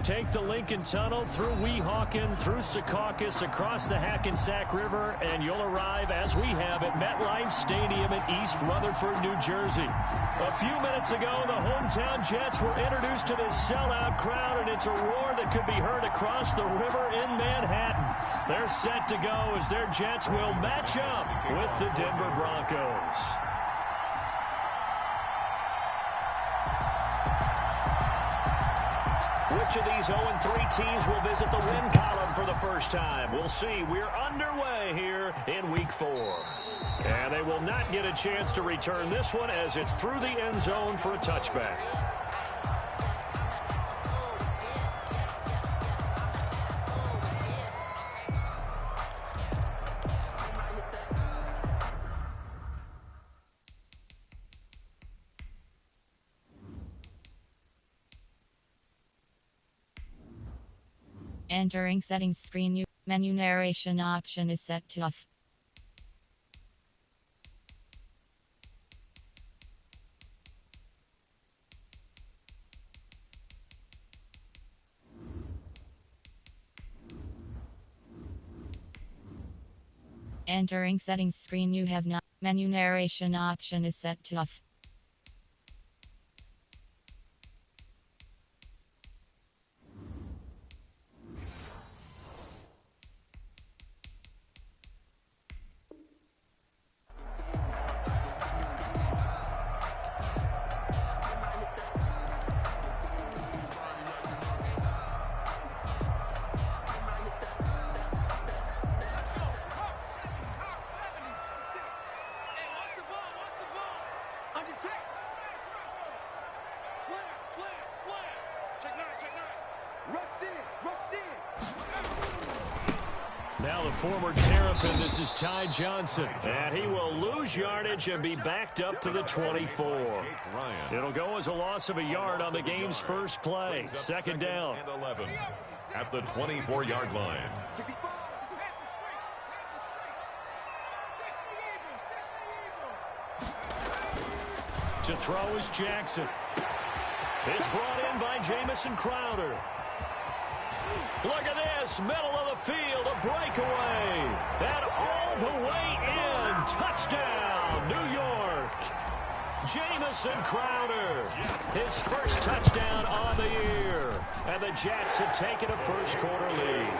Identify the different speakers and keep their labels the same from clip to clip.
Speaker 1: Take the Lincoln Tunnel through Weehawken, through Secaucus, across the Hackensack River, and you'll arrive, as we have, at MetLife Stadium in East Rutherford, New Jersey. A few minutes ago, the hometown Jets were introduced to this sellout crowd, and it's a roar that could be heard across the river in Manhattan. They're set to go as their Jets will match up with the Denver Broncos. Which of these 0-3 teams will visit the win column for the first time? We'll see. We're underway here in Week 4. And they will not get a chance to return this one as it's through the end zone for a touchback.
Speaker 2: Entering settings screen, menu narration option is set to off. Entering settings screen, you have not. Menu narration option is set to off.
Speaker 1: Now the former Terrapin, this is Ty Johnson, and he will lose yardage and be backed up to the 24. It'll go as a loss of a yard on the game's first play. Second down.
Speaker 3: And 11 at the 24-yard line.
Speaker 1: To throw is Jackson. It's brought in by Jamison Crowder. Look at this, middle of the field, a breakaway. And all the way in, touchdown, New York. Jamison Crowder, his first touchdown on the year. And the Jets have taken a first-quarter lead.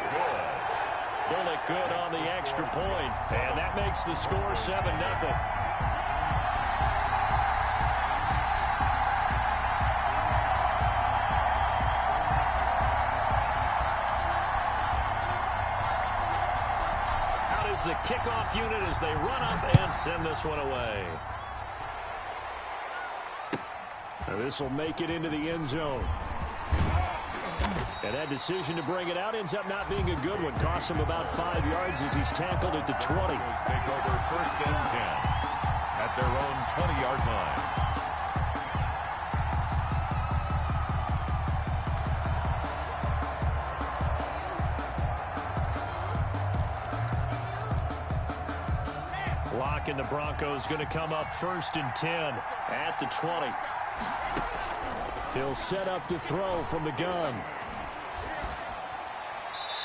Speaker 1: Pull it good on the extra point, and that makes the score 7-0. The kickoff unit as they run up and send this one away. Now this will make it into the end zone. And that decision to bring it out ends up not being a good one. Costs him about 5 yards as he's tackled at the 20.
Speaker 3: Take over first and 10 at their own 20-yard line.
Speaker 1: And the Broncos going to come up first and 10 at the 20. He'll set up to throw from the gun.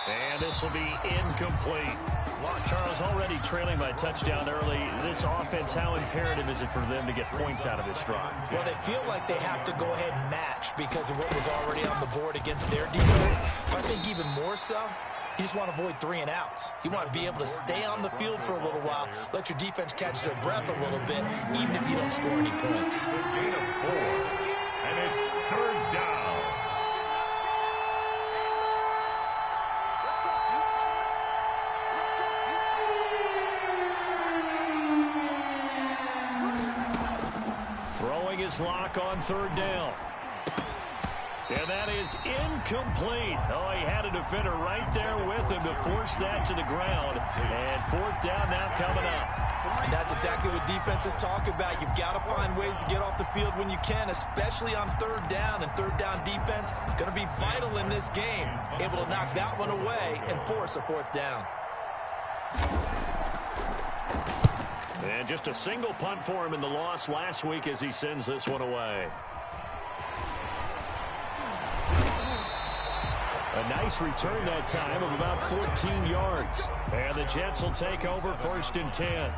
Speaker 1: And this will be incomplete. Charles, already trailing by touchdown early. This offense, how imperative is it for them to get points out of this drive?
Speaker 4: Well, they feel like they have to go ahead and match because of what was already on the board against their defense. But I think even more so, you just want to avoid 3 and outs. You want to be able to stay on the field for a little while, let your defense catch their breath a little bit, even if you don't score any points.
Speaker 3: A gain of 4, and it's third down.
Speaker 1: Throwing his lock on third down. And that is incomplete. Oh, he had a defender right there with him to force that to the ground. And fourth down now coming up.
Speaker 4: And that's exactly what defenses talk about. You've got to find ways to get off the field when you can, especially on third down. And third down defense going to be vital in this game. Able to knock that one away and force a fourth down.
Speaker 1: And just a single punt for him in the loss last week as he sends this one away. A nice return that time of about 14 yards. And the Jets will take over 1st and 10.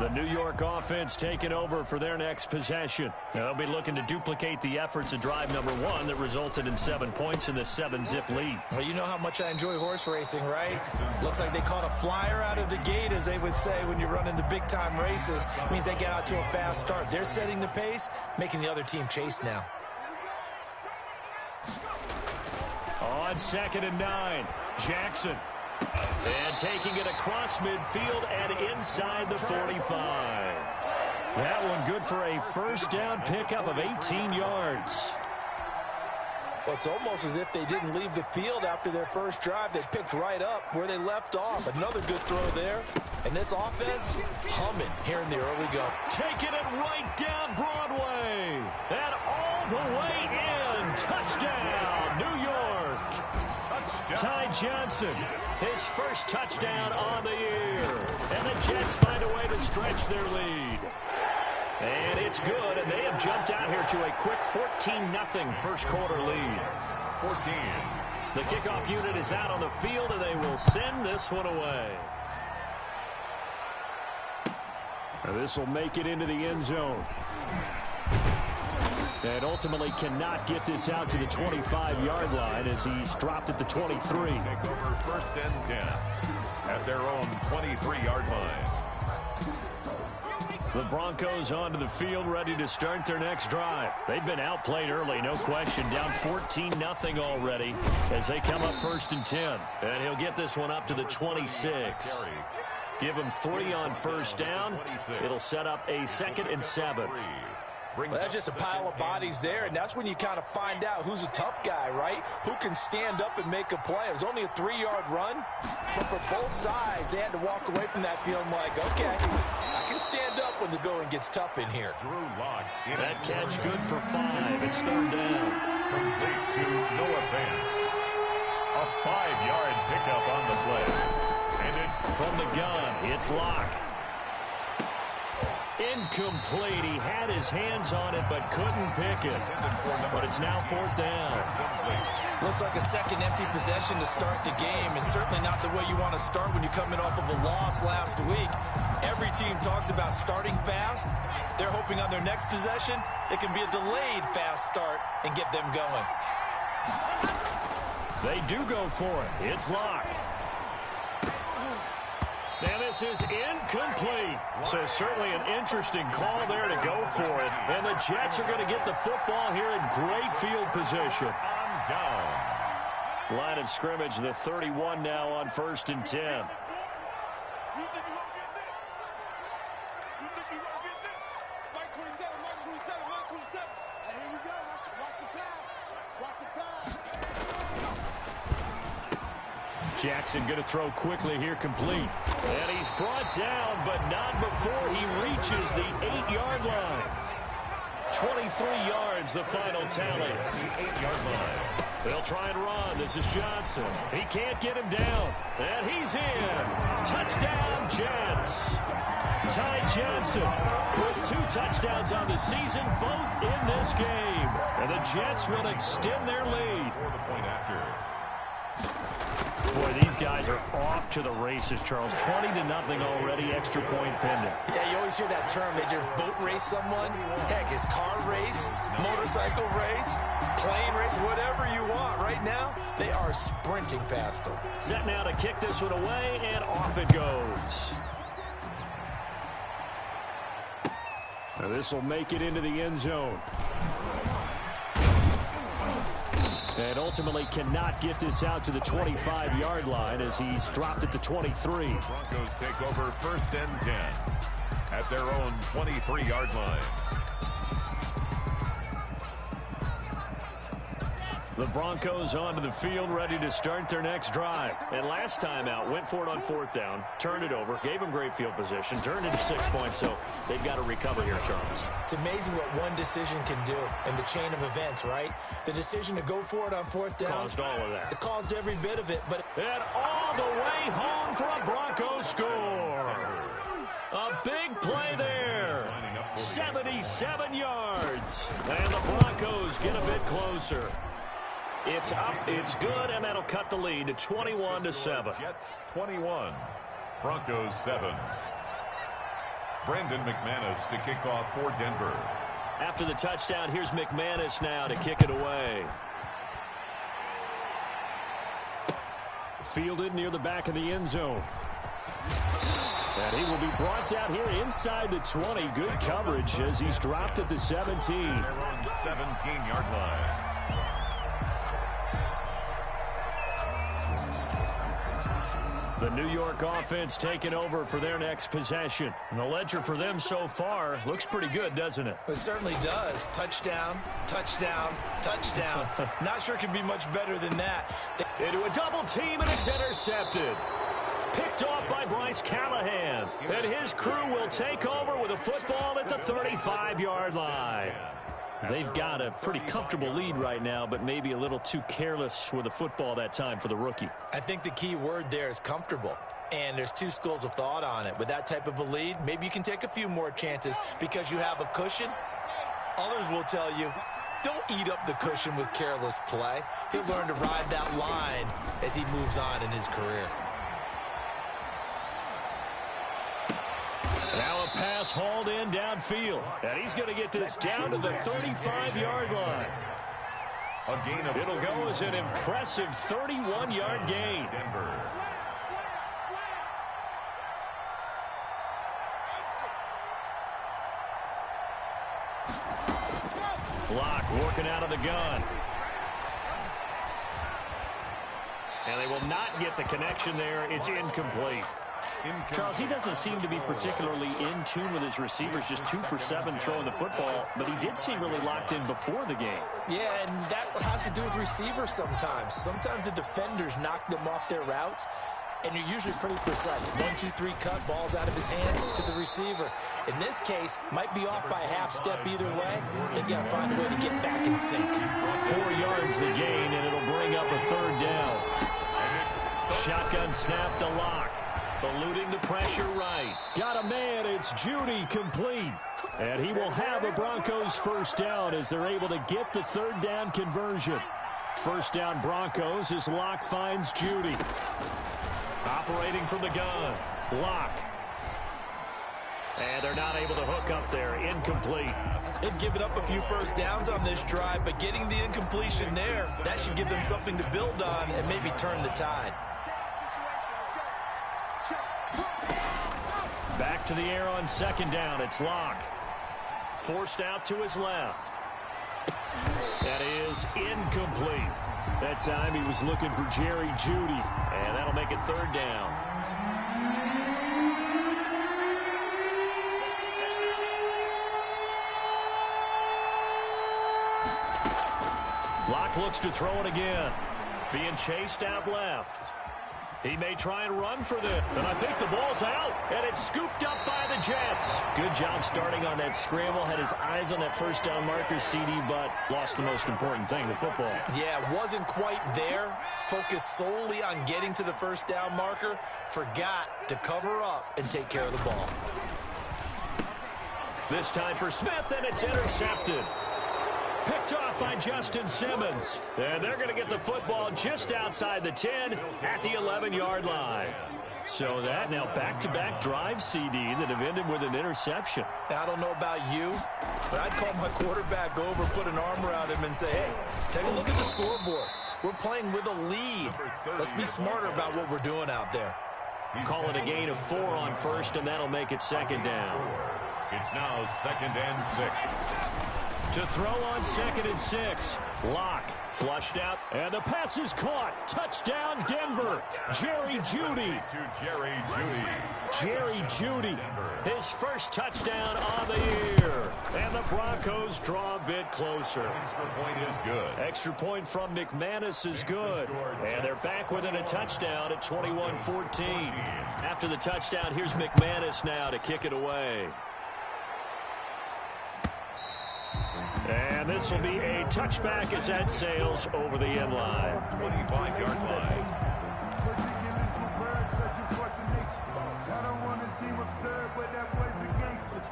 Speaker 1: The New York offense taking over for their next possession. They'll be looking to duplicate the efforts of drive number 1 that resulted in 7 points in the 7-zip lead.
Speaker 4: Well, you know how much I enjoy horse racing, right? Looks like they caught a flyer out of the gate, as they would say when you're running the big-time races. It means they get out to a fast start. They're setting the pace, making the other team chase now.
Speaker 1: On 2nd and 9, Jackson. And taking it across midfield and inside the 45. That one good for a first down pickup of 18 yards.
Speaker 4: Well, it's almost as if they didn't leave the field after their first drive. They picked right up where they left off. Another good throw there. And this offense, humming here in the early go.
Speaker 1: Taking it right down Broadway. And all the way in. Touchdown, New York. Ty Johnson, his first touchdown on the year. And the Jets find a way to stretch their lead. And it's good, and they have jumped out here to a quick 14-0 first quarter lead.
Speaker 3: 14.
Speaker 1: The kickoff unit is out on the field, and they will send this one away. This will make it into the end zone. And ultimately cannot get this out to the 25-yard line as he's dropped at the 23.
Speaker 3: Take over 1st and 10 at their own 23-yard line.
Speaker 1: The Broncos onto the field, ready to start their next drive. They've been outplayed early, no question. Down 14-0 already as they come up 1st and 10. And he'll get this one up to the 26. Give him 3 on first down. It'll set up a 2nd and 7.
Speaker 4: Well, that's just a pile of bodies there, and that's when you kind of find out who's a tough guy, right? Who can stand up and make a play. It was only a 3-yard run, but for both sides, they had to walk away from that feeling like, okay, I can stand up when the going gets tough in here.
Speaker 1: That catch good for 5. It's 3rd down.
Speaker 3: Complete to Noah Fant. A 5-yard pickup on the play. And it's
Speaker 1: from the gun. It's Locke. Incomplete. He had his hands on it but couldn't pick it. But it's now 4th down.
Speaker 4: Looks like a second empty possession to start the game, and certainly not the way you want to start when you're coming off of a loss last week. Every team talks about starting fast. They're hoping on their next possession it can be a delayed fast start and get them going.
Speaker 1: They do go for it. It's Locke. And this is incomplete. So certainly an interesting call there to go for it. And the Jets are going to get the football here in great field position.
Speaker 3: on downs.
Speaker 1: Line of scrimmage, the 31 now on 1st and 10. Jackson going to throw quickly here, complete. And he's brought down, but not before he reaches the 8-yard line. 23 yards, the final tally.
Speaker 3: The 8-yard line.
Speaker 1: They'll try and run. This is Johnson. He can't get him down. And he's in. Touchdown, Jets. Ty Johnson with 2 touchdowns on the season, both in this game. And the Jets will extend their lead.
Speaker 3: For the point after.
Speaker 1: Boy, these guys are off to the races, Charles. 20-0 already, extra point pending.
Speaker 4: Yeah, you always hear that term. They just boat race someone. Heck, it's car race, motorcycle race, plane race, whatever you want. Right now, they are sprinting past them.
Speaker 1: Set now to kick this one away, and off it goes. Now this will make it into the end zone. And ultimately cannot get this out to the 25-yard line as he's dropped at the 23.
Speaker 3: Broncos take over 1st and 10 at their own 23-yard line.
Speaker 1: The Broncos onto the field, ready to start their next drive. And last time out, went for it on 4th down, turned it over, gave them great field position, turned into 6 points, so they've got to recover here, Charles.
Speaker 4: It's amazing what one decision can do in the chain of events, right? The decision to go for it on 4th down.
Speaker 1: Caused all of that.
Speaker 4: It caused every bit of it, but...
Speaker 1: And all the way home for a Broncos score. A big play there. 77 yards. And the Broncos get a bit closer. It's up, it's good, and that'll cut the lead to 21-7.
Speaker 3: Jets 21, Broncos 7. Brandon Mcmanus to kick off for Denver.
Speaker 1: After the touchdown, here's Mcmanus now to kick it away. Fielded near the back of the end zone. And he will be brought down here inside the 20. Good coverage as he's dropped at the 17.
Speaker 3: They're on 17-yard line.
Speaker 1: The New York offense taking over for their next possession. And the ledger for them so far looks pretty good, doesn't it?
Speaker 4: It certainly does. Touchdown, touchdown, touchdown. Not sure it can be much better than that.
Speaker 1: Into a double team, and it's intercepted. Picked off by Bryce Callahan. And his crew will take over with a football at the 35-yard line. They've got a pretty comfortable lead right now, but maybe a little too careless with the football that time for the rookie.
Speaker 4: I think the key word there is comfortable. And there's two schools of thought on it. With that type of a lead, maybe you can take a few more chances because you have a cushion. Others will tell you, don't eat up the cushion with careless play. He'll learn to ride that line as he moves on in his career.
Speaker 1: Now a pass hauled in downfield. And he's going to get this down to the 35-yard line.
Speaker 3: A gain of
Speaker 1: It'll go as an impressive 31-yard gain.
Speaker 3: Denver.
Speaker 1: Block working out of the gun. And they will not get the connection there. It's incomplete. Charles, he doesn't seem to be particularly in tune with his receivers, just 2 for 7 throwing the football, but he did seem really locked in before the game.
Speaker 4: Yeah, and that has to do with receivers sometimes. Sometimes the defenders knock them off their routes, and you're usually pretty precise. 1, 2, 3 cut, balls out of his hands to the receiver. In this case, might be off by a half step either way. They've got to find a way to get back in sync.
Speaker 1: 4 yards the gain, and it'll bring up a 3rd down. Shotgun snap to Lock. Eluding the pressure right. Got a man. It's Judy complete. And he will have a Broncos 1st down as they're able to get the 3rd down conversion. 1st down Broncos as Lock finds Judy. Operating from the gun. Lock. And they're not able to hook up there. Incomplete.
Speaker 4: They've given up a few 1st downs on this drive, but getting the incompletion there, that should give them something to build on and maybe turn the tide.
Speaker 1: Back to the air on 2nd down. It's Lock. Forced out to his left. That is incomplete. That time he was looking for Jerry Judy. And that'll make it 3rd down. Lock looks to throw it again. Being chased out left. He may try and run for this. And I think the ball's out. And it's scooped up by the Jets. Good job starting on that scramble. Had his eyes on that 1st down marker, CD, but lost the most important thing, the football.
Speaker 4: Yeah, wasn't quite there. Focused solely on getting to the 1st down marker. Forgot to cover up and take care of the ball.
Speaker 1: This time for Smith, and it's intercepted. Picked off by Justin Simmons. And they're going to get the football just outside the 10 at the 11-yard line. So that now back-to-back drive, CD, that have ended with an interception.
Speaker 4: Now, I don't know about you, but I'd call my quarterback over, put an arm around him and say, hey, take a look at the scoreboard. We're playing with a lead. Let's be smarter about what we're doing out there.
Speaker 1: Call it a gain of 4 on 1st, and that'll make it 2nd down.
Speaker 3: It's now 2nd and 6.
Speaker 1: To throw on 2nd and 6. Lock Flushed out, and the pass is caught. Touchdown, Denver. Jerry Jeudy. Jerry Jeudy, his first touchdown on the year. And the Broncos draw a bit closer.
Speaker 3: Extra point is good.
Speaker 1: Extra point from Mcmanus is good. And they're back within a touchdown at 21-14. After the touchdown, here's Mcmanus now to kick it away. And this will be a touchback as that sails over the end line.
Speaker 3: 25-yard line.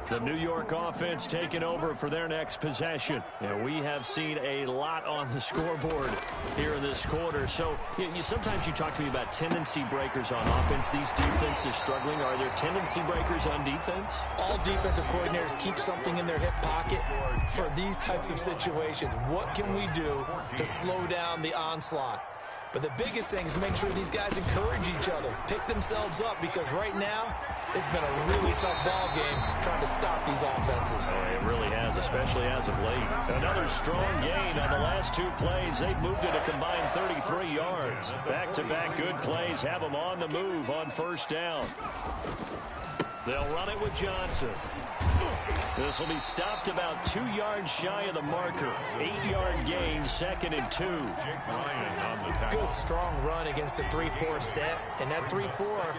Speaker 1: The New York offense taking over for their next possession. And we have seen a lot on the scoreboard here in this quarter. So sometimes you talk to me about tendency breakers on offense. These defenses struggling. Are there tendency breakers on defense?
Speaker 4: All defensive coordinators keep something in their hip pocket for these types of situations. What can we do to slow down the onslaught? But the biggest thing is make sure these guys encourage each other, pick themselves up, because right now it's been a really tough ball game trying to stop these offenses.
Speaker 1: Oh, it really has, especially as of late. Another strong gain on the last two plays. They've moved it a combined 33 yards. Back-to-back good plays have them on the move on first down. They'll run it with Johnson. This will be stopped about 2 yards shy of the marker. 8-yard gain, 2nd and 2.
Speaker 4: Good, strong run against the 3-4 set. And that 3-4,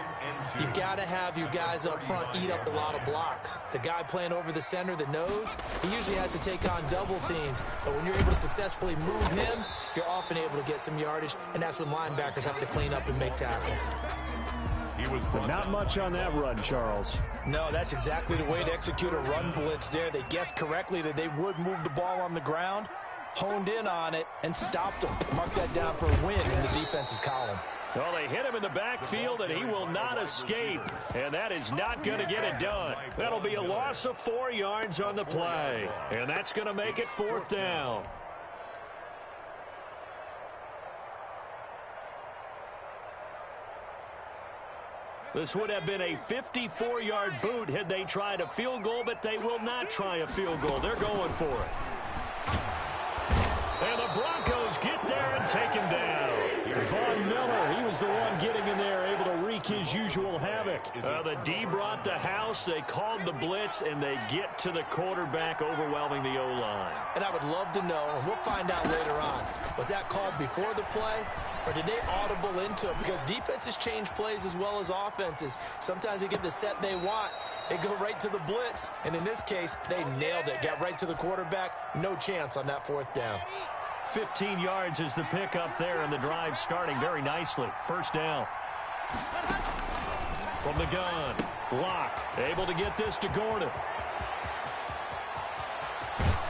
Speaker 4: you got to have your guys up front eat up a lot of blocks. The guy playing over the center, the nose, he usually has to take on double teams. But when you're able to successfully move him, you're often able to get some yardage. And that's when linebackers have to clean up and make tackles.
Speaker 1: But not much on that run, Charles.
Speaker 4: No, that's exactly the way to execute a run blitz there. They guessed correctly that they would move the ball on the ground, honed in on it, and stopped them. Mark that down for a win in the defense's column.
Speaker 1: Well, they hit him in the backfield, and he will not escape. And that is not going to get it done. That'll be a loss of 4 yards on the play. And that's going to make it 4th down. This would have been a 54-yard boot had they tried a field goal, but they will not try a field goal. They're going for it. And the Broncos get there and take him down. Von Miller, he was the one getting in there, able to wreak his usual havoc. The D brought the house, they called the blitz, and they get to the quarterback, overwhelming the O-line.
Speaker 4: And I would love to know, and we'll find out later on, was that called before the play, or did they audible into it? Because defenses change plays as well as offenses. Sometimes they get the set they want, they go right to the blitz, and in this case, they nailed it. Got right to the quarterback, no chance on that 4th down.
Speaker 1: 15 yards is the pickup there, and the drive starting very nicely. First down. From the gun, Locke able to get this to Gordon.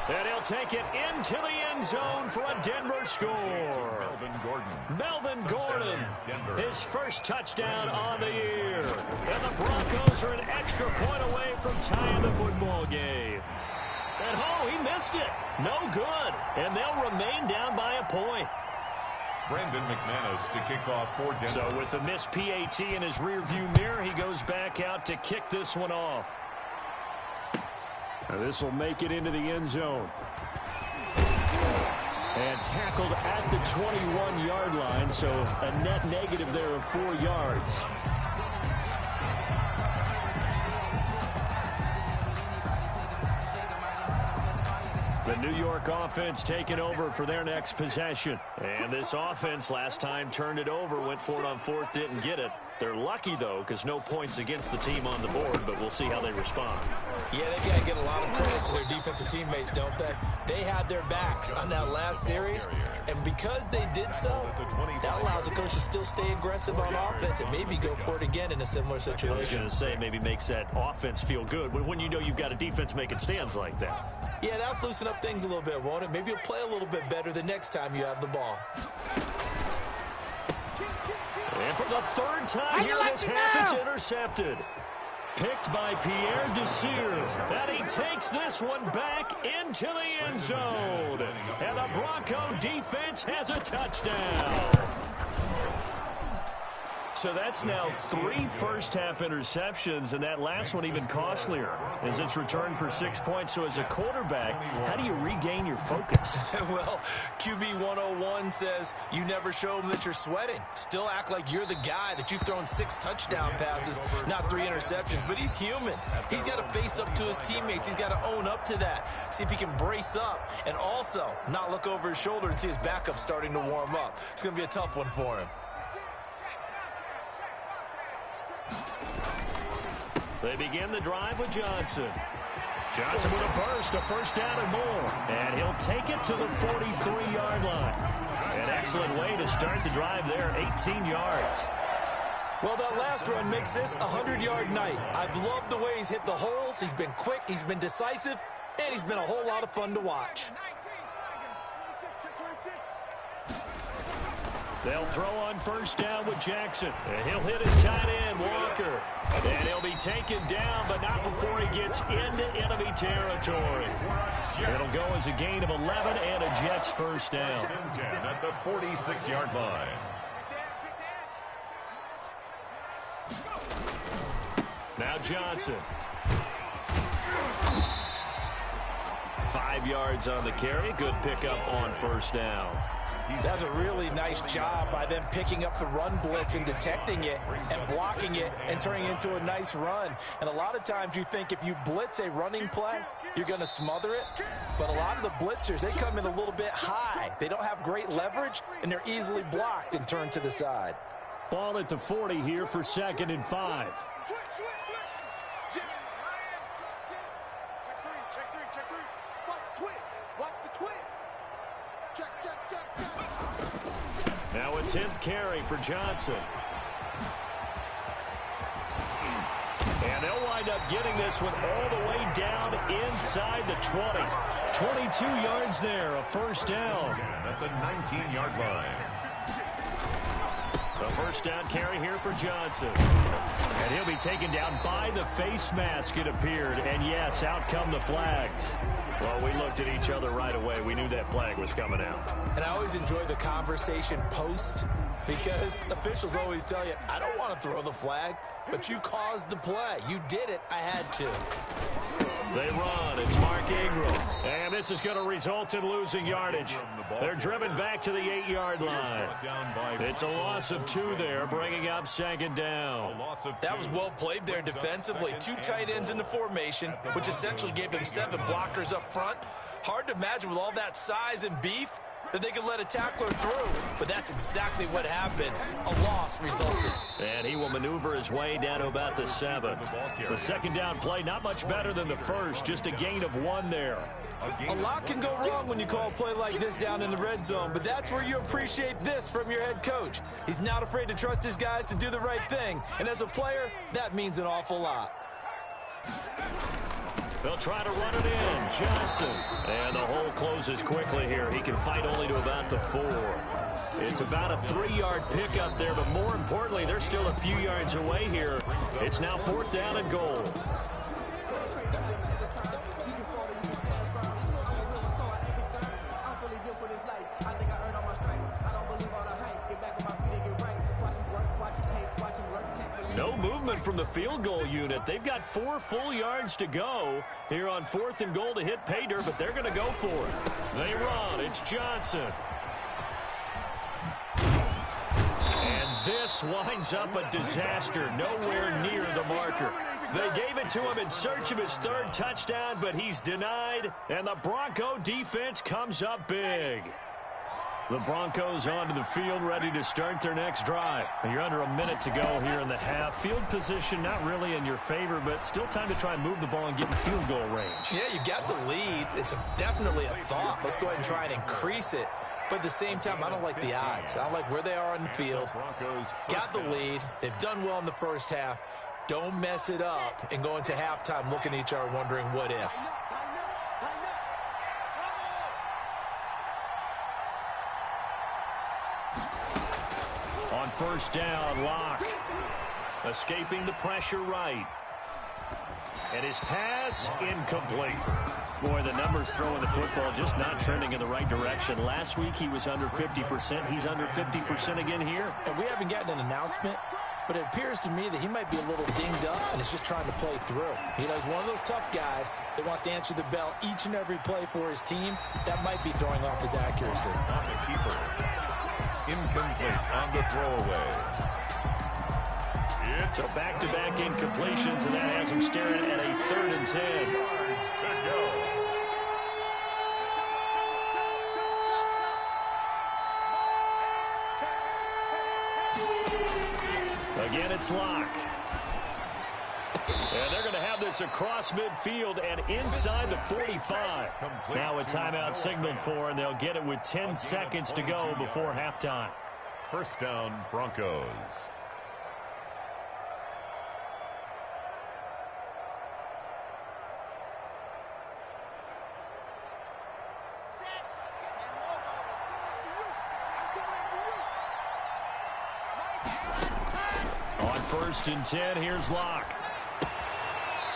Speaker 1: And he'll take it into the end zone for a Denver score. Melvin Gordon, his first touchdown on the year. And the Broncos are an extra point away from tying the football game. And he missed it. No good. And they'll remain down by a point.
Speaker 3: Brandon Mcmanus to kick off for Denver.
Speaker 1: So with the missed PAT in his rearview mirror, he goes back out to kick this one off. Now this will make it into the end zone. And tackled at the 21-yard line, so a net negative there of 4 yards. The New York offense taking over for their next possession. And this offense last time turned it over, went for it on 4th, didn't get it. They're lucky, though, because no points against the team on the board, but we'll see how they respond.
Speaker 4: Yeah, they got to get a lot of credit to their defensive teammates, don't they? They had their backs on that last series, and because they did so, that allows the coach to still stay aggressive on offense and maybe go for it again in a similar situation.
Speaker 1: I was going to say, maybe makes that offense feel good when you know you've got a defense making stands like that.
Speaker 4: Yeah, that'll loosen up things a little bit, won't it? Maybe you'll play a little bit better the next time you have the ball.
Speaker 1: And for the 3rd time here this half, it's intercepted. Picked by Pierre Desir. And he takes this one back into the end zone. And the Bronco defense has a touchdown. So that's now 3 first-half interceptions, and that last one even costlier as it's returned for 6 points. So as a quarterback, how do you regain your focus?
Speaker 4: Well, QB 101 says you never show them that you're sweating. Still act like you're the guy, that you've thrown 6 touchdown passes, not 3 interceptions. But he's human. He's got to face up to his teammates. He's got to own up to that. See if he can brace up and also not look over his shoulder and see his backup starting to warm up. It's going to be a tough one for him.
Speaker 1: They begin the drive with Johnson. Johnson with a burst, a first down and more. And he'll take it to the 43-yard line. An excellent way to start the drive there, 18 yards.
Speaker 4: Well, that last run makes this a 100-yard night. I've loved the way he's hit the holes. He's been quick, he's been decisive, and he's been a whole lot of fun to watch.
Speaker 1: They'll throw on first down with Jackson. And he'll hit his tight end, Walker. And he'll be taken down, but not before he gets into enemy territory. It'll go as a gain of 11 and a Jets first down.
Speaker 3: 10 at the 46-yard line.
Speaker 1: Now Johnson. 5 yards on the carry. Good pickup on first down.
Speaker 4: That's a really nice job by them picking up the run blitz and detecting it and blocking it and turning it into a nice run. And a lot of times you think if you blitz a running play, you're going to smother it. But a lot of the blitzers, they come in a little bit high. They don't have great leverage, and they're easily blocked and turned to the side.
Speaker 1: Ball at the 40 here for 2nd and 5. Now a 10th carry for Johnson. And they'll wind up getting this one all the way down inside the 20. 22 yards there, a first down.
Speaker 3: At the 19-yard line.
Speaker 1: The first down carry here for Johnson. And he'll be taken down by the face mask, it appeared. And yes, out come the flags. Well, we looked at each other right away. We knew that flag was coming out.
Speaker 4: And I always enjoy the conversation post, because officials always tell you, I don't want to throw the flag, but you caused the play. You did it. I had to.
Speaker 1: They run. It's Mark Ingram. And this is going to result in losing yardage. They're driven back to the 8-yard line. It's a loss of 2 there, bringing up 2nd down.
Speaker 4: That was well played there defensively. 2 tight ends in the formation, which essentially gave them 7 blockers up front. Hard to imagine with all that size and beef that they could let a tackler through, but that's exactly what happened. A loss resulted.
Speaker 1: And he will maneuver his way down to about the 7. The 2nd down play, not much better than the first, just a gain of 1 there.
Speaker 4: A lot can go wrong when you call a play like this down in the red zone, but that's where you appreciate this from your head coach. He's not afraid to trust his guys to do the right thing, and as a player, that means an awful lot.
Speaker 1: They'll try to run it in. Johnson. And the hole closes quickly here. He can fight only to about the 4. It's about a 3-yard pickup there, but more importantly, they're still a few yards away here. It's now 4th down and goal. No movement from the field goal unit. They've got 4 full yards to go here on 4th and goal to hit pay dirt, but they're going to go for it. They run. It's Johnson. And this winds up a disaster. Nowhere near the marker. They gave it to him in search of his 3rd touchdown, but he's denied, and the Bronco defense comes up big. The Broncos onto the field, ready to start their next drive. And you're under a minute to go here in the half. Field position not really in your favor, but still time to try and move the ball and get in field goal range.
Speaker 4: Yeah, you got the lead. It's definitely a thought. Let's go ahead and try and increase it. But at the same time, I don't like the odds. I don't like where they are on the field. Got the lead. They've done well in the first half. Don't mess it up and go into halftime looking at each other wondering what if.
Speaker 1: On first down, Locke escaping the pressure right. And his pass incomplete. Boy, the numbers throwing the football just not trending in the right direction. Last week he was under 50%. He's under 50% again here.
Speaker 4: And we haven't gotten an announcement but it appears to me that he might be a little dinged up and is just trying to play through. You know, he's one of those tough guys that wants to answer the bell each and every play for his team. That might be throwing off his accuracy.
Speaker 3: On the keeper. Incomplete on the throwaway.
Speaker 1: So back-to-back incompletions, and that has him staring at a 3rd and 10.
Speaker 3: Yards to go.
Speaker 1: Again, it's Locke. And they're going to have this across midfield and inside the 45. Now a timeout signaled for, and they'll get it with 10 seconds to go before halftime.
Speaker 3: First down, Broncos.
Speaker 1: On 1st and 10, here's Locke.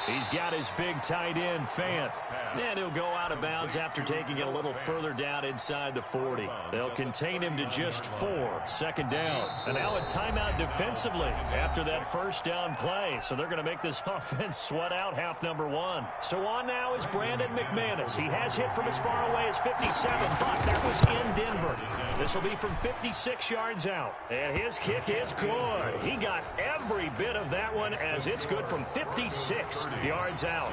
Speaker 1: He's got his big tight end, Fant. And he'll go out of bounds after taking it a little further down inside the 40. They'll contain him to just 4. 2nd down. And now a timeout defensively after that first down play. So they're going to make this offense sweat out half number 1. So on now is Brandon Mcmanus. He has hit from as far away as 57, but that was in Denver. This will be from 56 yards out. And his kick is good. He got every bit of that one as it's good from 56 yards out.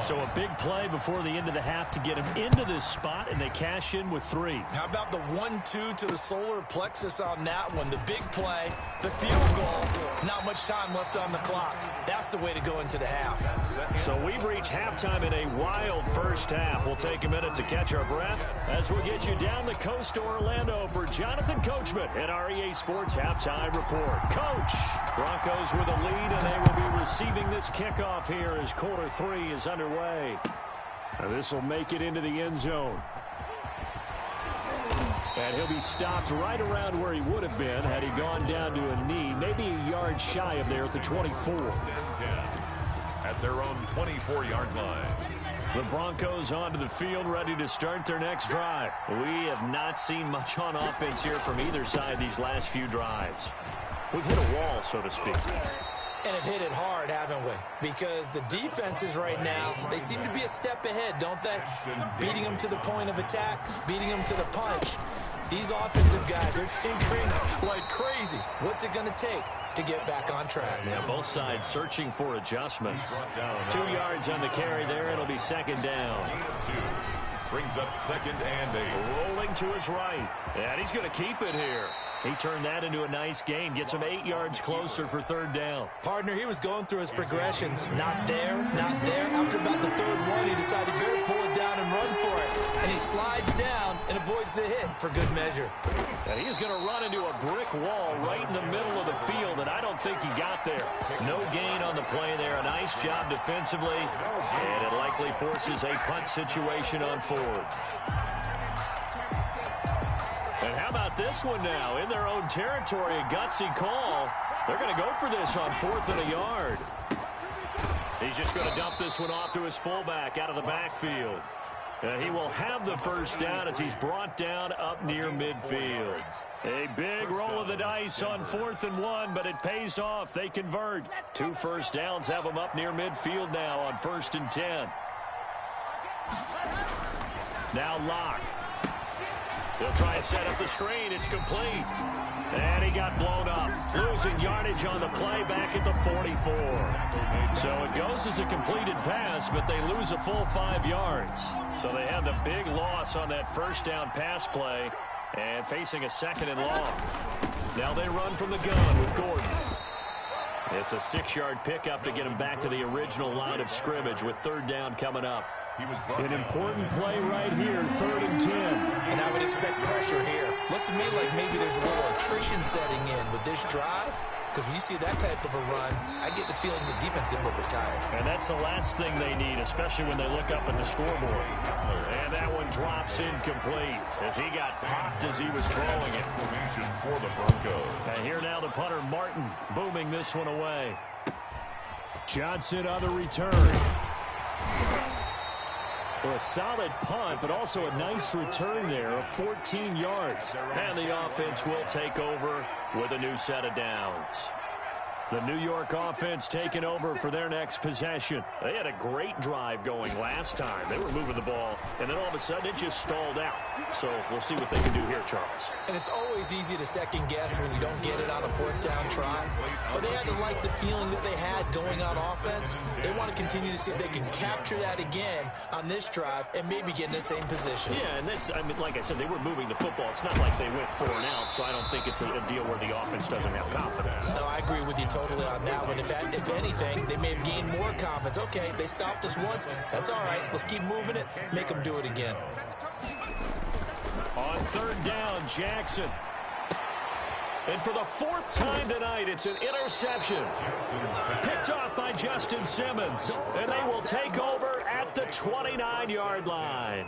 Speaker 1: So a big play before the end of the half to get him into this spot, and they cash in with 3.
Speaker 4: How about the 1-2 to the solar plexus on that one? The big play, the field goal, not much time left on the clock. That's the way to go into the half.
Speaker 1: So we've reached halftime in a wild first half. We'll take a minute to catch our breath as we'll get you down the coast to Orlando for Jonathan Coachman at our EA Sports Halftime Report. Coach, Broncos with a lead, and they will be receiving this kickoff here as quarter 3 is underway. And this will make it into the end zone. And he'll be stopped right around where he would have been had he gone down to a knee, maybe a yard shy of there at the 24.
Speaker 3: At their own 24-yard line.
Speaker 1: The Broncos onto the field, ready to start their next drive. We have not seen much on offense here from either side these last few drives. We've hit a wall, so to speak.
Speaker 4: And have hit it hard, haven't we? Because the defenses right now, they seem to be a step ahead, don't they? Beating them to the point of attack, beating them to the punch. These offensive guys are tinkering like crazy. What's it going to take to get back on track?
Speaker 1: Yeah, both sides searching for adjustments. 2 yards on the carry there. It'll be 2nd down.
Speaker 3: Brings up 2nd and 8.
Speaker 1: Rolling to his right. And he's going to keep it here. He turned that into a nice gain. Gets him 8 yards closer for 3rd down.
Speaker 4: Partner, he was going through his progressions. Not there, not there. After about the 3rd one, he decided he better pull it down and run for it. And he slides down and avoids the hit for good measure.
Speaker 1: And he's going to run into a brick wall right in the middle of the field, and I don't think he got there. No gain on the play there. A nice job defensively, and it likely forces a punt situation on 4th. And how about this one now? In their own territory, a gutsy call. They're going to go for this on 4th and a yard. He's just going to dump this one off to his fullback out of the backfield. He will have the first down as he's brought down up near midfield. A big roll of the dice on 4th and 1, but it pays off. They convert. 2 first downs have them up near midfield now on 1st and 10. Now Locke. He'll try and set up the screen. It's complete. And he got blown up. Losing yardage on the play back at the 44. So it goes as a completed pass, but they lose a full 5 yards. So they have the big loss on that first down pass play and facing a 2nd and long. Now they run from the gun with Gordon. It's a 6-yard pickup to get him back to the original line of scrimmage with 3rd down coming up. An important play right here, 3rd and 10.
Speaker 4: And I would expect pressure here. Looks to me like maybe there's a little attrition setting in with this drive. Because when you see that type of a run, I get the feeling the defense gets a little bit tired.
Speaker 1: And that's the last thing they need, especially when they look up at the scoreboard. And that one drops incomplete as he got popped as he was throwing it.
Speaker 3: For the Broncos.
Speaker 1: And here now the punter, Martin, booming this one away. Johnson on the return. Well, a solid punt, but also a nice return there of 14 yards. And the offense will take over with a new set of downs. The New York offense taking over for their next possession. They had a great drive going last time. They were moving the ball, and then all of a sudden it just stalled out. So we'll see what they can do here, Charles.
Speaker 4: And it's always easy to second guess when you don't get it on a fourth down try. But they had to like the feeling that they had going on offense. They want to continue to see if they can capture that again on this drive and maybe get in the same position.
Speaker 1: Yeah, and that's, I mean, like I said, they were moving the football. It's not like they went 4 and out, so I don't think it's a deal where the offense doesn't have confidence.
Speaker 4: No, I agree with you totally on that one. If anything, they may have gained more confidence. Okay, they stopped us once. That's all right. Let's keep moving it. Make them do it again.
Speaker 1: On 3rd down, Jackson. And for the 4th time tonight, it's an interception. Picked off by Justin Simmons. And they will take over at the 29-yard line.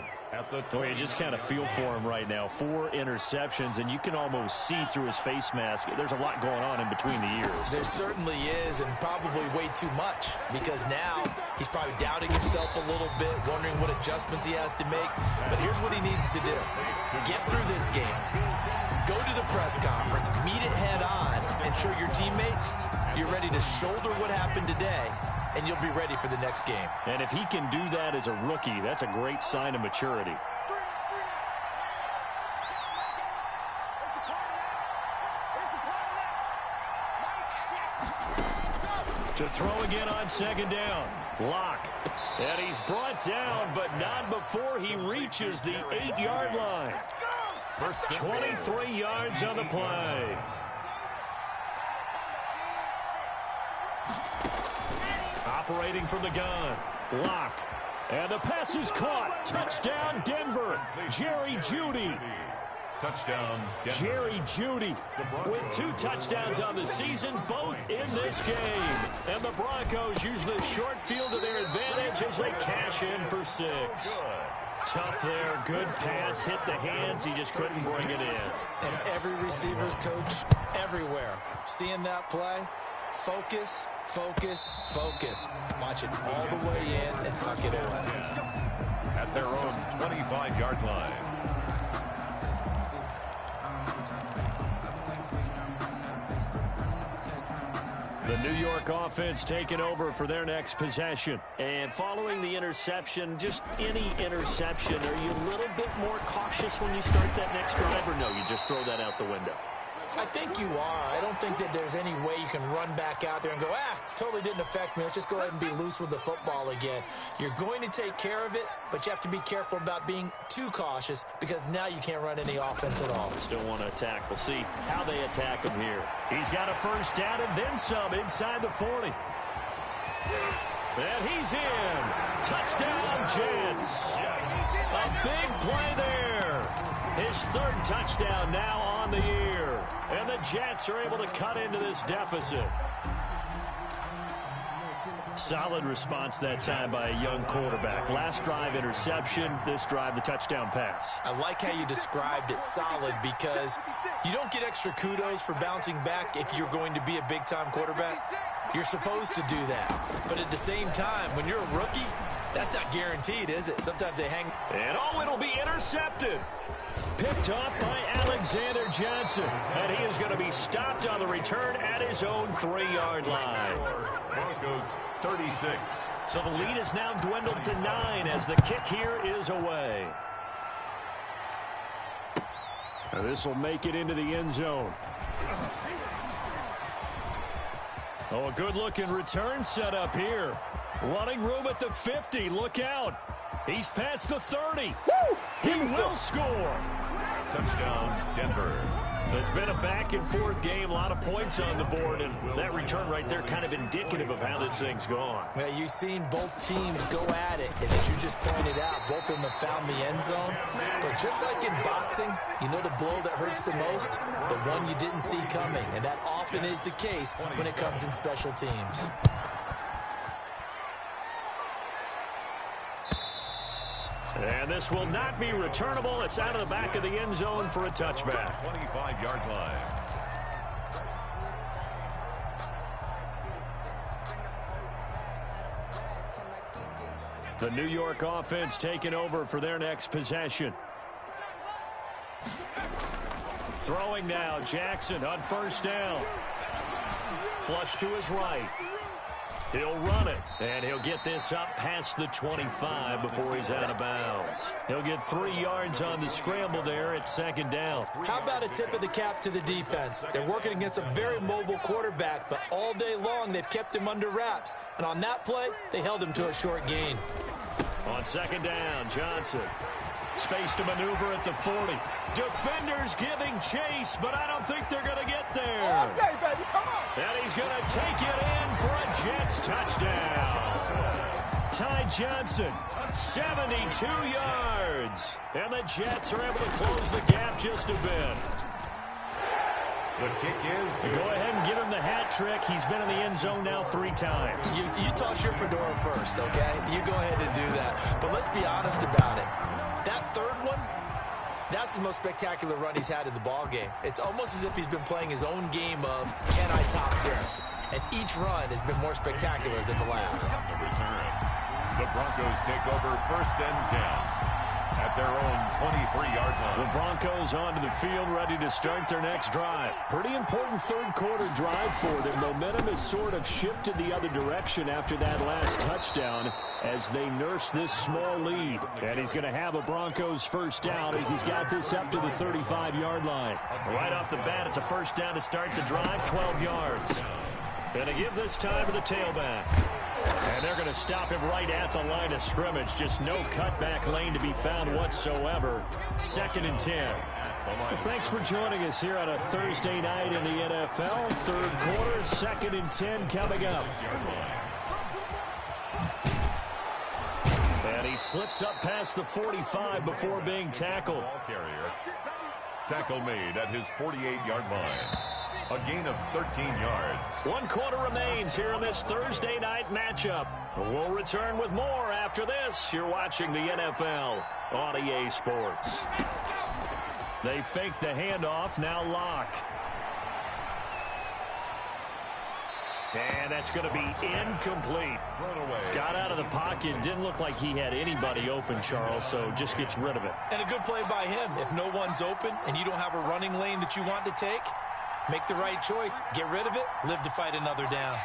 Speaker 1: Well, you just kind of feel for him right now. 4 interceptions, and you can almost see through his face mask. There's a lot going on in between the ears.
Speaker 4: There certainly is, and probably way too much, because now he's probably doubting himself a little bit, wondering what adjustments he has to make. But here's what he needs to do. Get through this game. Go to the press conference, meet it head on, and show your teammates you're ready to shoulder what happened today, and you'll be ready for the next game.
Speaker 1: And if he can do that as a rookie, that's a great sign of maturity. To throw again on 2nd down. Lock. And he's brought down, but not before he reaches the 8-yard line. 23 yards on the play. Operating from the gun. Lock. And the pass is caught. Touchdown, Denver. Jerry Jeudy.
Speaker 3: Touchdown, Denver.
Speaker 1: Jerry Jeudy with 2 touchdowns on the season, both in this game. And the Broncos use the short field to their advantage as they cash in for 6. Tough there. Good pass. Hit the hands. He just couldn't bring it in.
Speaker 4: And every receiver's coach everywhere. Seeing that play, focus, focus, focus. Watch it all the way in and tuck it away.
Speaker 3: At their own 25-yard line.
Speaker 1: The New York offense taking over for their next possession. And following the interception, just any interception, are you a little bit more cautious when you start that next drive, or no, you just throw that out the window?
Speaker 4: I think you are. I don't think that there's any way you can run back out there and go, totally didn't affect me. Let's just go ahead and be loose with the football again. You're going to take care of it, but you have to be careful about being too cautious because now you can't run any offense at all.
Speaker 1: Still want to attack. We'll see how they attack him here. He's got a 1st down and then some inside the 40. And he's in. Touchdown, Jets. A big play there. His 3rd touchdown now on the year. And the Jets are able to cut into this deficit. Solid response that time by a young quarterback. Last drive, interception. This drive, the touchdown pass.
Speaker 4: I like how you described it, solid, because you don't get extra kudos for bouncing back if you're going to be a big-time quarterback. You're supposed to do that. But at the same time, when you're a rookie, that's not guaranteed, is it? Sometimes they hang.
Speaker 1: And it'll be intercepted. Picked up by Alexander Johnson. And he is going to be stopped on the return at his own 3-yard line.
Speaker 3: Broncos 36.
Speaker 1: So the lead is now dwindled to 9 as the kick here is away. And this will make it into the end zone. Oh, a good-looking return set up here. Running room at the 50. Look out. He's past the 30. Woo! He will score.
Speaker 3: Touchdown, Denver.
Speaker 1: It's been a back-and-forth game, a lot of points on the board, and that return right there kind of indicative of how this thing's gone.
Speaker 4: Well, you've seen both teams go at it, and as you just pointed out, both of them have found the end zone. But just like in boxing, you know the blow that hurts the most? The one you didn't see coming, and that often is the case when it comes in special teams.
Speaker 1: And this will not be returnable. It's out of the back of the end zone for a touchback.
Speaker 3: 25-yard line.
Speaker 1: The New York offense taking over for their next possession. Throwing now, Jackson on 1st down. Flush to his right. He'll run it, and he'll get this up past the 25 before he's out of bounds. He'll get 3 yards on the scramble there at second down.
Speaker 4: How about a tip of the cap to the defense? They're working against a very mobile quarterback, but all day long they've kept him under wraps. And on that play, they held him to a short gain.
Speaker 1: On second down, Johnson. Space to maneuver at the 40. Defenders giving chase, but I don't think they're going to get there.
Speaker 5: Okay, baby, come on.
Speaker 1: And he's going to take it in for a Jets touchdown. Ty Johnson, 72 yards. And the Jets are able to close the gap just a bit.
Speaker 3: The kick is good.
Speaker 1: Go ahead and give him the hat trick. He's been in the end zone now 3 times.
Speaker 4: You toss your fedora first, okay? You go ahead and do that. But let's be honest about it. That third one, that's the most spectacular run he's had in the ballgame. It's almost as if he's been playing his own game of, can I top this? And each run has been more spectacular than the last.
Speaker 3: The return. The Broncos take over 1st and 10 at their own 23-yard line.
Speaker 1: The Broncos onto the field, ready to start their next drive. Pretty important third-quarter drive for them. Momentum has sort of shifted the other direction after that last touchdown as they nurse this small lead. And he's going to have a Broncos first down as he's got this up to the 35-yard line. Right off the bat, it's a first down to start the drive, 12 yards. Going to give this time to the tailback. And they're going to stop him right at the line of scrimmage. Just no cutback lane to be found whatsoever. 2nd and 10. Well, thanks for joining us here on a Thursday night in the NFL. Third quarter, 2nd and 10 coming up. And he slips up past the 45 before being tackled.
Speaker 3: Ball carrier. Tackle made at his 48-yard line. A gain of 13 yards.
Speaker 1: 1 quarter remains here in this Thursday night matchup. We'll return with more after this. You're watching the NFL on EA Sports. They fake the handoff, now lock. And that's going to be incomplete. Got out of the pocket. Didn't look like he had anybody open, Charles, so just gets rid of it.
Speaker 4: And a good play by him. If no one's open and you don't have a running lane that you want to take, make the right choice. Get rid of it. Live to fight another down.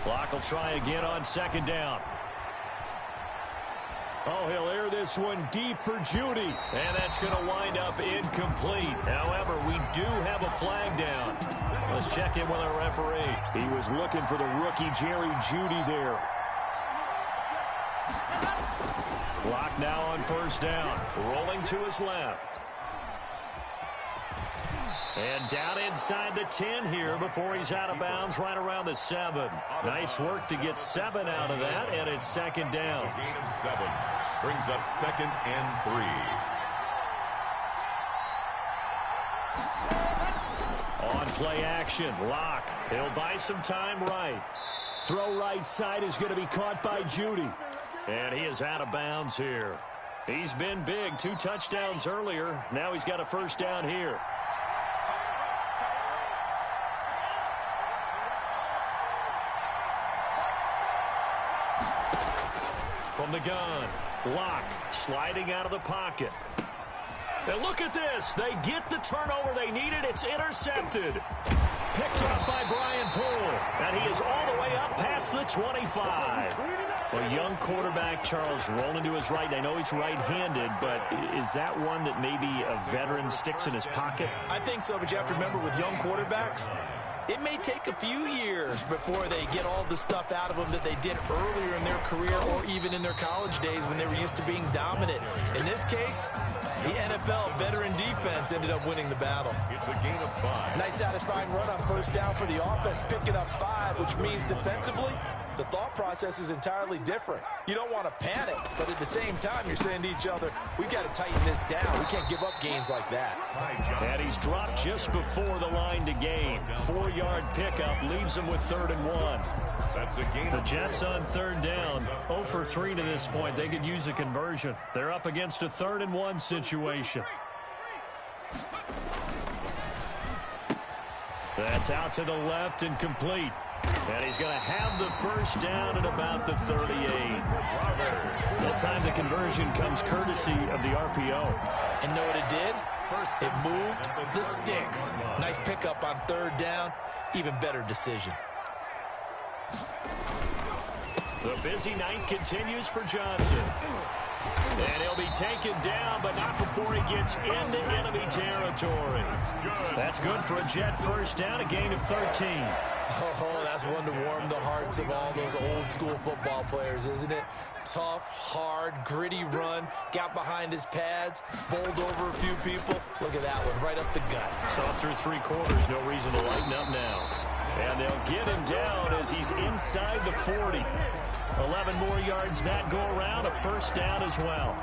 Speaker 1: Block will try again on 2nd down. Oh, he'll air this one deep for Judy. And that's going to wind up incomplete. However, we do have a flag down. Let's check in with our referee. He was looking for the rookie Jerry Judy there. Block now on 1st down. Rolling to his left. And down inside the 10 here before he's out of bounds right around the 7. Nice work to get 7 out of that, and it's 2nd down.
Speaker 3: A gain of 7. Brings up 2nd and 3.
Speaker 1: On play action, Lock. He'll buy some time right. Throw right side is going to be caught by Judy. And he is out of bounds here. He's been big. 2 touchdowns earlier. Now he's got a first down here. From the gun, Lock sliding out of the pocket. And look at this. They get the turnover they needed. It's intercepted. Picked off by Brian Poole. And he is all the way up past the 25. A young quarterback, Charles, rolling to his right. I know he's right-handed, but is that one that maybe a veteran sticks in his pocket?
Speaker 4: I think so, but you have to remember with young quarterbacks, it may take a few years before they get all the stuff out of them that they did earlier in their career or even in their college days when they were used to being dominant. In this case, the NFL veteran defense ended up winning the battle.
Speaker 3: It's a gain of 5.
Speaker 4: Nice satisfying run on first down for the offense, picking up 5, which means defensively, the thought process is entirely different. You don't want to panic, but at the same time, you're saying to each other, we've got to tighten this down. We can't give up gains like that.
Speaker 1: And he's dropped just before the line to gain. 4-yard pickup leaves him with 3rd and 1.
Speaker 3: That's a gain.
Speaker 1: The Jets on 3rd down, 0 for 3 to this point. They could use a conversion. They're up against a 3rd and 1 situation. That's out to the left and complete. And he's going to have the first down at about the 38. That time the conversion comes courtesy of the RPO.
Speaker 4: And know what it did? It moved the sticks. Nice pickup on third down. Even better decision.
Speaker 1: The busy night continues for Johnson. And he'll be taken down, but not before he gets into enemy territory. That's good for a Jet first down, a gain of 13.
Speaker 4: Oh, that's one to warm the hearts of all those old-school football players, isn't it? Tough, hard, gritty run, got behind his pads, bowled over a few people. Look at that one, right up the gut.
Speaker 1: Saw through three quarters, no reason to lighten up now. And they'll get him down as he's inside the 40. 11 more yards that go around, a first down as well.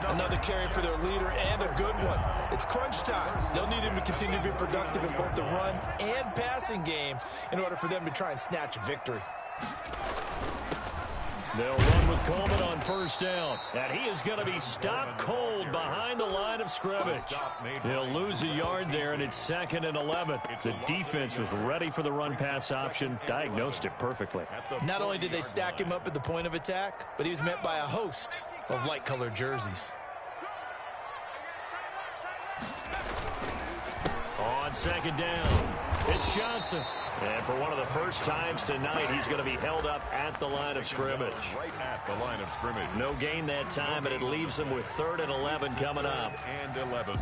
Speaker 4: Another carry for their leader and a good one. It's crunch time. They'll need him to continue to be productive in both the run and passing game in order for them to try and snatch a victory.
Speaker 1: They'll run with Coleman on first down. And he is going to be stopped cold behind the line of scrimmage. He'll lose a yard there, and it's 2nd and 11. The defense was ready for the run-pass option, diagnosed it perfectly.
Speaker 4: Not only did they stack him up at the point of attack, but he was met by a host of light-colored jerseys.
Speaker 1: On second down, it's Johnson. And for one of the first times tonight, he's going to be held up at the line of scrimmage.
Speaker 3: Right at the line of scrimmage.
Speaker 1: No gain that time, but it leaves him with 3rd and 11 coming up.
Speaker 3: And 11.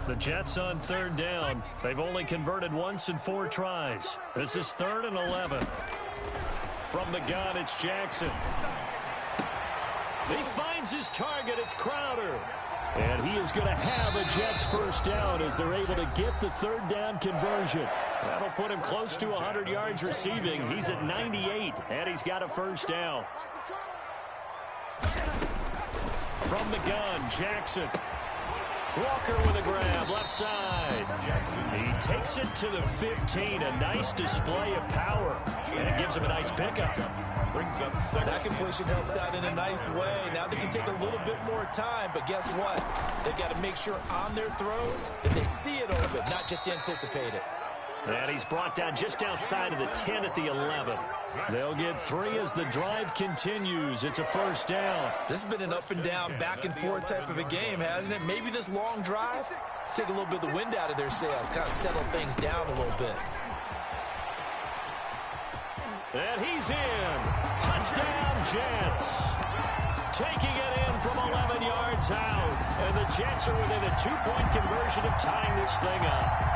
Speaker 1: The Jets on 3rd down. They've only converted once in 4 tries. This is 3rd and 11. From the gun, it's Jackson. He finds his target. It's Crowder. And he is going to have a Jets first down as they're able to get the 3rd down conversion. That'll put him close to 100 yards receiving. He's at 98, and he's got a first down. From the gun, Jackson. Walker with a grab, left side. He takes it to the 15. A nice display of power. And it gives him a nice pickup.
Speaker 3: Brings up second.
Speaker 4: That completion helps out in a nice way. Now they can take a little bit more time, but guess what? They've got to make sure on their throws that they see it open, not just anticipate it.
Speaker 1: And he's brought down just outside of the 10 at the 11. They'll get 3 as the drive continues. It's a first down.
Speaker 4: This has been an up and down, back and forth type of a game, hasn't it? Maybe this long drive take a little bit of the wind out of their sails, kind of settle things down a little bit.
Speaker 1: And he's in. Touchdown, Jets. Taking it in from 11 yards out. And the Jets are within a 2-point conversion of tying this thing up.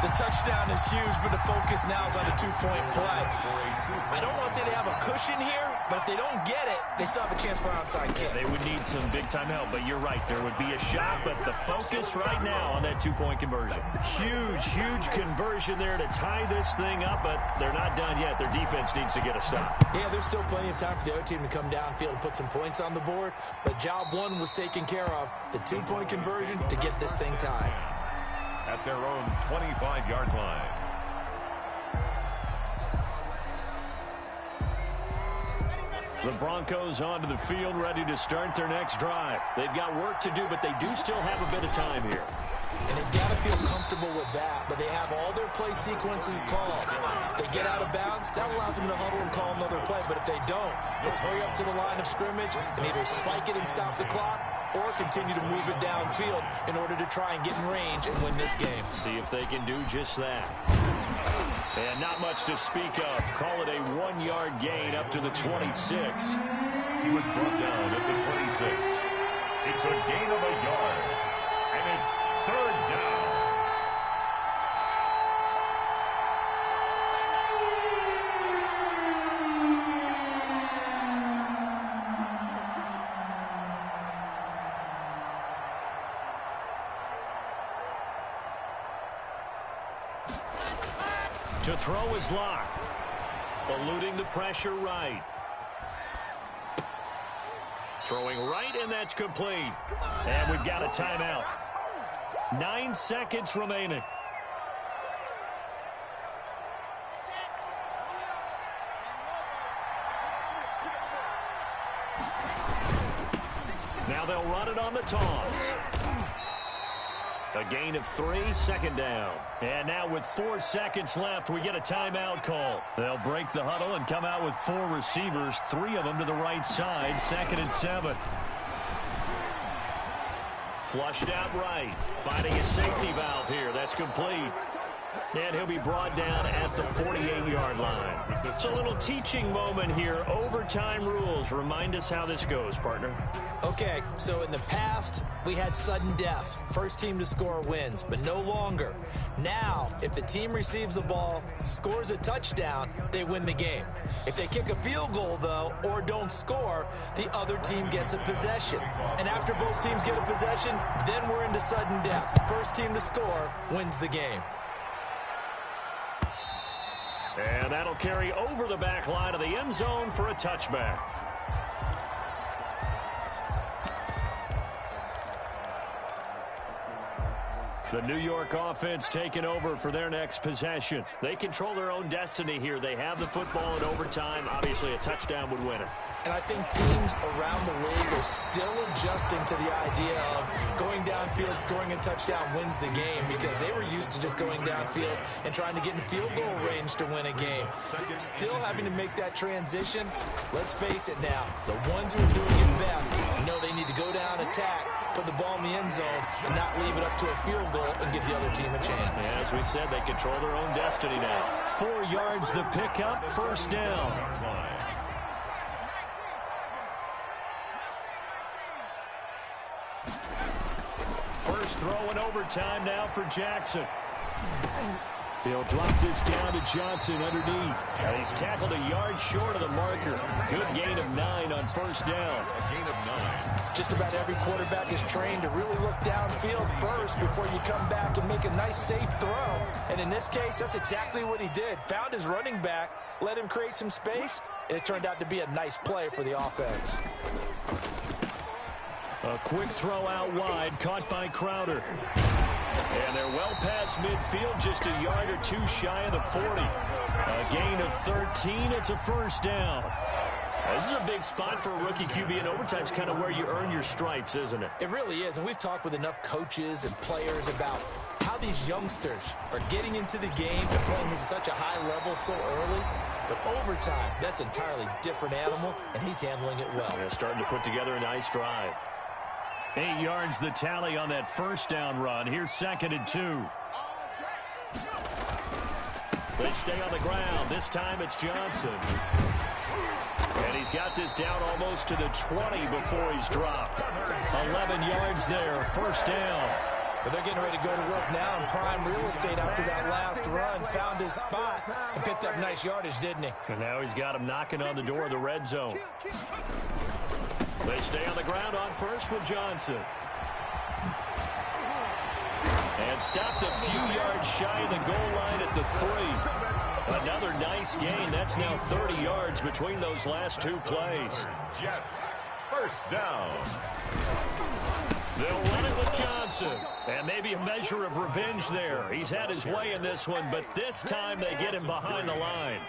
Speaker 4: The touchdown is huge, but the focus now is on the 2-point play. I don't want to say they have a cushion here, but if they don't get it, they still have a chance for an onside kick.
Speaker 1: They would need some big-time help, but you're right. There would be a shot, but the focus right now on that 2-point conversion. Huge, huge conversion there to tie this thing up, but they're not done yet. Their defense needs to get a stop.
Speaker 4: Yeah, there's still plenty of time for the other team to come downfield and put some points on the board, but job 1 was taken care of. The 2-point conversion to get this thing tied.
Speaker 3: At their own 25-yard line.
Speaker 1: The Broncos onto the field, ready to start their next drive. They've got work to do, but they do still have a bit of time here.
Speaker 4: And they've got to feel comfortable with that, but they have all their play sequences called. If they get out of bounds, that allows them to huddle and call another play, but if they don't, it's hurry up to the line of scrimmage and either spike it and stop the clock or continue to move it downfield in order to try and get in range and win this game.
Speaker 1: See if they can do just that. And not much to speak of. Call it a 1-yard gain up to the 26.
Speaker 3: He was brought down at the 26. It's a gain of a yard. And it's 3rd down.
Speaker 1: To throw is Locke. Eluding the pressure right. Throwing right, and that's complete. And we've got a timeout. 9 seconds remaining. Now they'll run it on the toss. A gain of 3, second down. And now with 4 seconds left, we get a timeout call. They'll break the huddle and come out with 4 receivers, 3 of them to the right side, 2nd and 7. Flushed out right, finding a safety valve here. That's complete. And he'll be brought down at the 48-yard line. It's a little teaching moment here. Overtime rules. Remind us how this goes, partner.
Speaker 4: Okay, so in the past, we had sudden death. First team to score wins, but no longer. Now, if the team receives the ball, scores a touchdown, they win the game. If they kick a field goal, though, or don't score, the other team gets a possession. And after both teams get a possession, then we're into sudden death. First team to score wins the game.
Speaker 1: And that'll carry over the back line of the end zone for a touchback. The New York offense taking over for their next possession. They control their own destiny here. They have the football in overtime. Obviously, a touchdown would win it.
Speaker 4: And I think teams around the league are still adjusting to the idea of going downfield, scoring a touchdown wins the game, because they were used to just going downfield and trying to get in field goal range to win a game. Still having to make that transition. Let's face it now, the ones who are doing it best know they need to go down, attack, put the ball in the end zone, and not leave it up to a field goal and give the other team a chance.
Speaker 1: Yeah, as we said, they control their own destiny now. 4 yards the pickup, first down. First throw in overtime now for Jackson. He'll drop this down to Johnson underneath. And he's tackled a yard short of the marker. Good gain of 9 on first down.
Speaker 3: A gain of 9.
Speaker 4: Just about every quarterback is trained to really look downfield first before you come back and make a nice, safe throw. And in this case, that's exactly what he did. Found his running back, let him create some space, and it turned out to be a nice play for the offense.
Speaker 1: A quick throw out wide, caught by Crowder. And they're well past midfield, just a yard or 2 shy of the 40. A gain of 13, it's a first down. This is a big spot for a rookie QB, and overtime's kind of where you earn your stripes, isn't it?
Speaker 4: It really is, and we've talked with enough coaches and players about how these youngsters are getting into the game and playing at such a high level so early. But overtime, that's an entirely different animal, and he's handling it well.
Speaker 1: Yeah, starting to put together a nice drive. 8 yards the tally on that first down run. Here's 2nd and 2. They stay on the ground. This time it's Johnson. And he's got this down almost to the 20 before he's dropped. 11 yards there, first down.
Speaker 4: But they're getting ready to go to work now in prime real estate after that last run. Found his spot and picked up nice yardage, didn't he?
Speaker 1: And now he's got him knocking on the door of the red zone. They stay on the ground on first with Johnson. And stopped a few yards shy of the goal line at the 3. Another nice gain. That's now 30 yards between those last 2 plays.
Speaker 3: Jets, first down.
Speaker 1: They'll run it with Johnson. And maybe a measure of revenge there. He's had his way in this one, but this time they get him behind the line.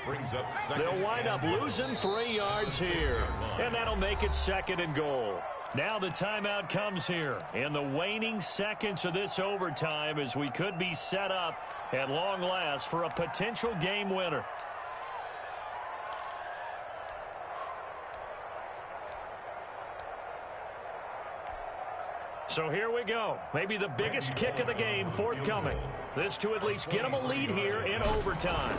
Speaker 1: They'll wind up losing 3 yards here. And that'll make it 2nd and goal. Now the timeout comes here in the waning seconds of this overtime, as we could be set up at long last for a potential game winner. So here we go. Maybe the biggest kick of the game forthcoming. This to at least get them a lead here in overtime.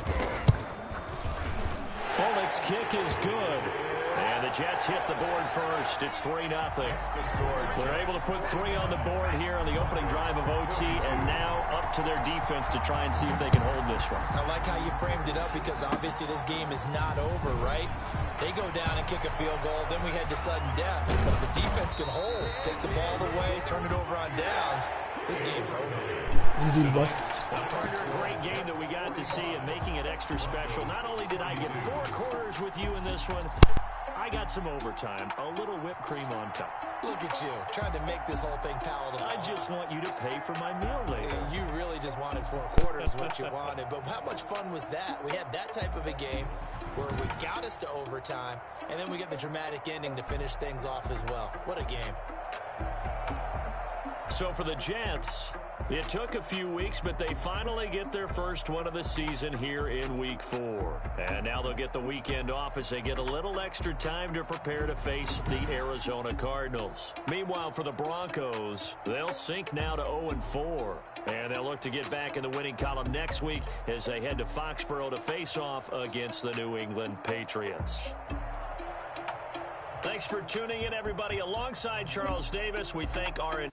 Speaker 1: Bullock's kick is good. And the Jets hit the board first. It's 3-0. They're able to put 3 on the board here on the opening drive of OT, and now up to their defense to try and see if they can hold this one.
Speaker 4: I like how you framed it up, because obviously this game is not over, right? They go down and kick a field goal, then we head to sudden death. But if the defense can hold, take the ball away, turn it over on downs, this game's over.
Speaker 1: Well, partner, a great game that we got to see, and making it extra special. Not only did I get 4 quarters with you in this one, I got some overtime, a little whipped cream on top.
Speaker 4: Look at you, trying to make this whole thing palatable.
Speaker 1: I just want you to pay for my meal later.
Speaker 4: You really just wanted 4 quarters, what you wanted. But how much fun was that? We had that type of a game where we got us to overtime, and then we get the dramatic ending to finish things off as well. What a game.
Speaker 1: So for the Jets, It took a few weeks, but they finally get their first one of the season here in Week 4. And now they'll get the weekend off as they get a little extra time to prepare to face the Arizona Cardinals. Meanwhile, for the Broncos, they'll sink now to 0-4. And they'll look to get back in the winning column next week as they head to Foxborough to face off against the New England Patriots. Thanks for tuning in, everybody. Alongside Charles Davis, we thank our